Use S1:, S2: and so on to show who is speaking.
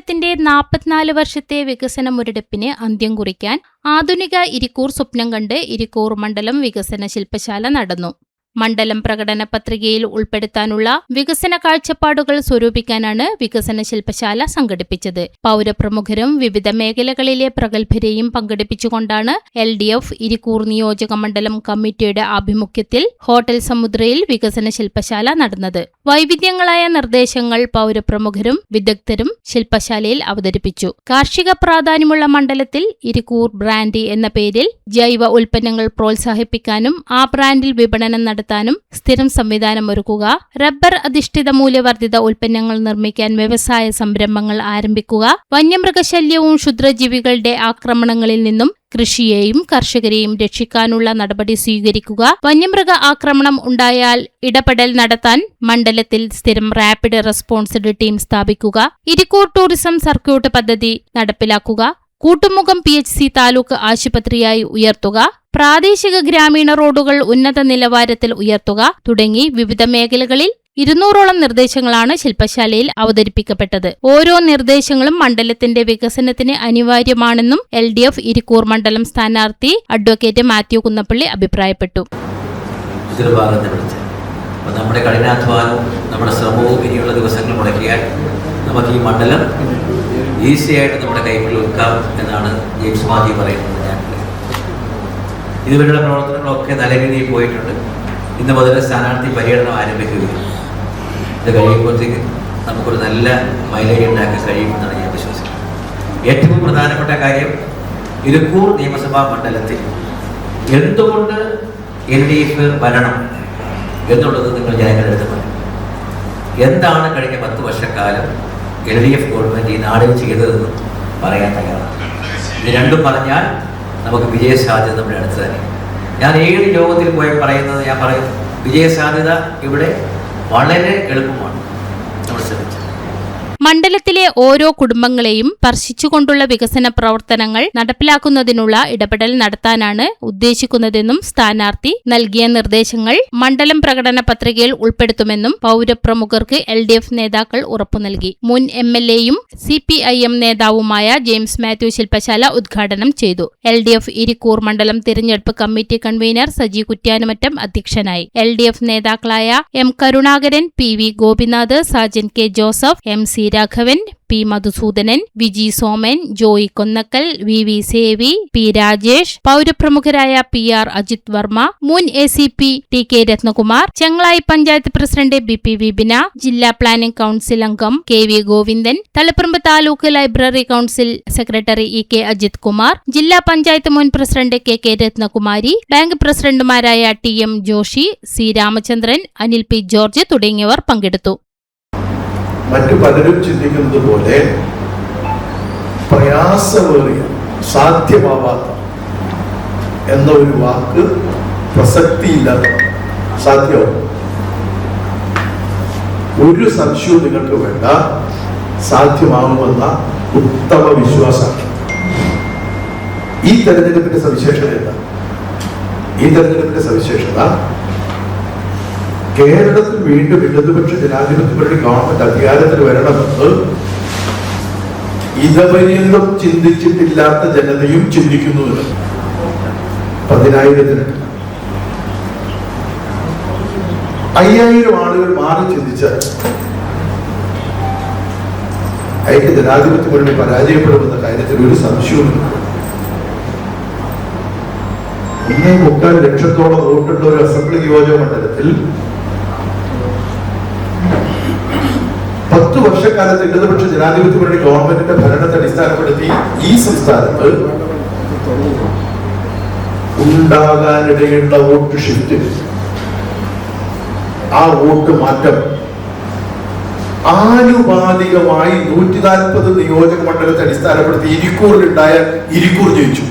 S1: മണ്ഡലത്തിന്റെ 44 വർഷത്തെ വികസന മുരടിപ്പിന് അന്ത്യം കുറിക്കാൻ ആധുനിക ഇരിക്കൂർ സ്വപ്നം കണ്ട് ഇരിക്കൂർ മണ്ഡലം വികസന ശില്പശാല നടന്നു. മണ്ഡലം പ്രകടന പത്രികയിൽ ഉൾപ്പെടുത്താനുള്ള വികസന കാഴ്ചപ്പാടുകൾ സ്വരൂപിക്കാനാണ് വികസന ശില്പശാല സംഘടിപ്പിച്ചത്. പൗരപ്രമുഖരും വിവിധ മേഖലകളിലെ പ്രഗത്ഭരെയും പങ്കെടുപ്പിച്ചുകൊണ്ടാണ് LDF ഇരിക്കൂർ നിയോജക മണ്ഡലം കമ്മിറ്റിയുടെ ആഭിമുഖ്യത്തിൽ ഹോട്ടൽ സമുദ്രയിൽ വികസന ശില്പശാല നടന്നത്. വൈവിധ്യങ്ങളായ നിർദ്ദേശങ്ങൾ പൗരപ്രമുഖരും വിദഗ്ധരും ശില്പശാലയിൽ അവതരിപ്പിച്ചു. കാർഷിക പ്രാധാന്യമുള്ള മണ്ഡലത്തിൽ ഇരിക്കൂർ ബ്രാൻഡ് എന്ന പേരിൽ ജൈവ ഉൽപ്പന്നങ്ങൾ പ്രോത്സാഹിപ്പിക്കാനും ആ ബ്രാൻഡിൽ വിപണനം നടത്താനും സ്ഥിരം സംവിധാനം ഒരുക്കുക, റബ്ബർ അധിഷ്ഠിത മൂല്യവർദ്ധിത ഉൽപ്പന്നങ്ങൾ നിർമ്മിക്കാൻ വ്യവസായ സംരംഭങ്ങൾ ആരംഭിക്കുക, വന്യമൃഗശല്യവും ക്ഷുദ്രജീവികളുടെ ആക്രമണങ്ങളിൽ നിന്നും കൃഷിയെയും കർഷകരെയും രക്ഷിക്കാനുള്ള നടപടി സ്വീകരിക്കുക, വന്യമൃഗ ആക്രമണം ഉണ്ടായാൽ ഇടപെടൽ നടത്താൻ മണ്ഡലത്തിൽ സ്ഥിരം റാപ്പിഡ് റെസ്പോൺസ് ടീം സ്ഥാപിക്കുക, ഇരിക്കൂർ ടൂറിസം സർക്യൂട്ട് പദ്ധതി നടപ്പിലാക്കുക, കൂട്ടുമുഖം PHC താലൂക്ക് ആശുപത്രിയായി ഉയർത്തുക, പ്രാദേശിക ഗ്രാമീണ റോഡുകൾ ഉന്നത നിലവാരത്തിൽ ഉയർത്തുക തുടങ്ങി വിവിധ മേഖലകളിൽ 200ഓളം നിർദ്ദേശങ്ങളാണ് ശില്പശാലയിൽ അവതരിപ്പിക്കപ്പെട്ടത്. ഓരോ നിർദ്ദേശങ്ങളും മണ്ഡലത്തിന്റെ വികസനത്തിന് അനിവാര്യമാണെന്നും LDF ഇരിക്കൂർ മണ്ഡലം സ്ഥാനാർത്ഥി അഡ്വക്കേറ്റ് മാത്യു കുന്നപ്പള്ളി അഭിപ്രായപ്പെട്ടു.
S2: നമ്മുടെ കഠിനാധ്വാനവും നമ്മുടെ ശ്രമവും ഇനിയുള്ള ദിവസങ്ങൾ മുടക്കിയാൽ നമുക്ക് ഈ മണ്ഡലം ഈസിയായിട്ട് നമ്മുടെ കൈപ്പിൽ ഒതുക്കാം എന്നാണ് ജെയിംസ് മാത്യു പറയുന്നത്. ഇതുവരെയുള്ള പ്രവർത്തനങ്ങളൊക്കെ നല്ല രീതിയിൽ പോയിട്ടുണ്ട്. ഇന്ന് മുതൽ സ്ഥാനാർത്ഥി പര്യടനം ആരംഭിക്കുകയാണ്. ഇത് കഴിയുമ്പോഴത്തേക്ക് നമുക്കൊരു നല്ല മൈലേജ് ഉണ്ടാക്കാൻ കഴിയുമെന്നാണ് ഞാൻ വിശ്വസിക്കുന്നത്. ഏറ്റവും പ്രധാനപ്പെട്ട കാര്യം, ഇരിക്കൂർ നിയമസഭാ മണ്ഡലത്തിൽ എന്തുകൊണ്ട് LDF വരണം എന്നുള്ളത് നിങ്ങൾ ജനങ്ങളുടെ അടുത്ത് പറയും. എന്താണ് കഴിഞ്ഞ 10 വർഷക്കാലം LDF ഗവൺമെൻറ് ഈ നാടിൽ ചെയ്തതെന്നും പറയാൻ തയ്യാറാണ്. ഇത് രണ്ടും പറഞ്ഞാൽ നമുക്ക് വിജയസാധ്യത നമ്മുടെ അടുത്ത് തന്നെ. ഞാൻ ഏത് യോഗത്തിൽ പോയി പറയുന്നത് ഞാൻ പറയും, വിജയസാധ്യത ഇവിടെ വളരെ എളുപ്പമാണ്. നമ്മൾ ശ്രമിച്ചു.
S1: മണ്ഡലത്തിലെ ഓരോ കുടുംബങ്ങളെയും സ്പർശിച്ചുകൊണ്ടുള്ള വികസന പ്രവർത്തനങ്ങൾ നടപ്പിലാക്കുന്നതിനുള്ള ഇടപെടൽ നടത്താനാണ് ഉദ്ദേശിക്കുന്നതെന്നും സ്ഥാനാർത്ഥി നൽകിയ നിർദ്ദേശങ്ങൾ മണ്ഡലം പ്രകടന പത്രികയിൽ ഉൾപ്പെടുത്തുമെന്നും പൗരപ്രമുഖർക്ക് LDF നേതാക്കൾ ഉറപ്പു നൽകി. മുൻ MLAയും CPIM നേതാവുമായ ജെയിംസ് മാത്യു ശില്പശാല ഉദ്ഘാടനം ചെയ്തു. LDF ഇരിക്കൂർ മണ്ഡലം തിരഞ്ഞെടുപ്പ് കമ്മിറ്റി കൺവീനർ സജി കുറ്റ്യാനുമറ്റം അധ്യക്ഷനായി. LDF നേതാക്കളായ M Karunakaran, PV Gopinath, Sajan K Joseph, MC Raghavan, P Madhusudanan, Viji Soman, Joy Konnakkal, VV Sevi, P Rajesh, പൗരപ്രമുഖരായ PR അജിത് വർമ്മ, മുൻ ACP TK Rathnakumar, Chengalayi panchayat president BP Vipina, ജില്ലാ പ്ലാനിംഗ് കൌൺസിൽ അംഗം KV Govindan, Taliparamba taluk library council secretary EK Ajith Kumar, ജില്ലാ പഞ്ചായത്ത് മുൻ പ്രസിഡന്റ് KK രത്നകുമാരി, ബാങ്ക് പ്രസിഡന്റുമാരായ TM Joshi, C Ramachandran, Anil P George തുടങ്ങിയവർ പങ്കെടുത്തു.
S3: മറ്റു പലരും ചിന്തിക്കുന്നത് പോലെ പ്രയാസമേറിയ, സാധ്യമാവാത്ത എന്ന ഒരു വാക്ക് പ്രസക്തിയില്ലാത്ത സാധ്യവും ഒരു സംശയവും നിങ്ങൾക്ക് വേണ്ട, സാധ്യമാവുമെന്ന ഉത്തമ വിശ്വാസമാണ്. ഈ തെരഞ്ഞെടുപ്പിന്റെ സവിശേഷത എന്താ? ഈ തെരഞ്ഞെടുപ്പിന്റെ സവിശേഷത കേരളത്തിൽ വീണ്ടും ഇടതുപക്ഷ ജനാധിപത്യപരമായ ഗവൺമെന്റ് അധികാരത്തിൽ വരണമെന്ന് ഇതുപര്യന്തം ചിന്തിച്ചിട്ടില്ലാത്ത ജനതയും ചിന്തിക്കുന്നു. 10,000-ന് 5,000 ആളുകൾ മാറി ചിന്തിച്ചാൽ അയക്ക് ജനാധിപത്യപരമായി പരാജയപ്പെടുമെന്ന കാര്യത്തിൽ ഒരു സംശയവുമില്ല. 1.25 ലക്ഷത്തോളം വോട്ടുള്ള ഒരു അസംബ്ലി നിയോജക മണ്ഡലത്തിൽ 10 വർഷക്കാലത്ത് ഇടതുപക്ഷ ജനാധിപത്യപരമായ ഗവൺമെന്റിന്റെ ഭരണത്തെ അടിസ്ഥാനപ്പെടുത്തി ഈ സംസ്ഥാനത്ത് ഉണ്ടാകാനിടയുള്ള വോട്ട് ഷിഫ്റ്റ്, ആ വോട്ട് മാറ്റം ആനുപാതികമായി 140 നിയോജക മണ്ഡലത്തെ അടിസ്ഥാനപ്പെടുത്തി ഇരിക്കൂറിൽ ഉണ്ടായാൽ ഇരിക്കൂർ ജയിച്ചു.